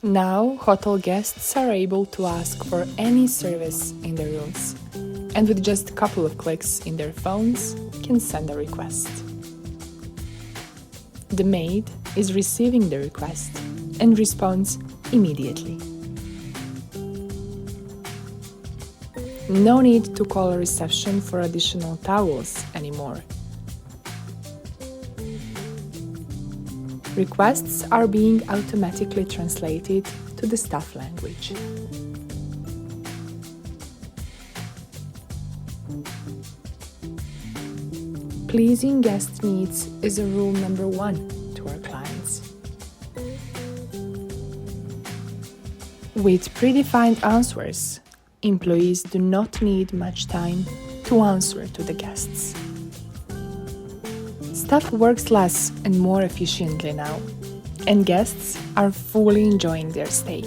Now, hotel guests are able to ask for any service in their rooms, and with just a couple of clicks in their phones, can send a request. The maid is receiving the request and responds immediately. No need to call a reception for additional towels anymore. Requests are being automatically translated to the staff language. Pleasing guest needs is a rule number 1 to our clients. With predefined answers, employees do not need much time to answer to the guests. Staff works less and more efficiently now, and guests are fully enjoying their stay.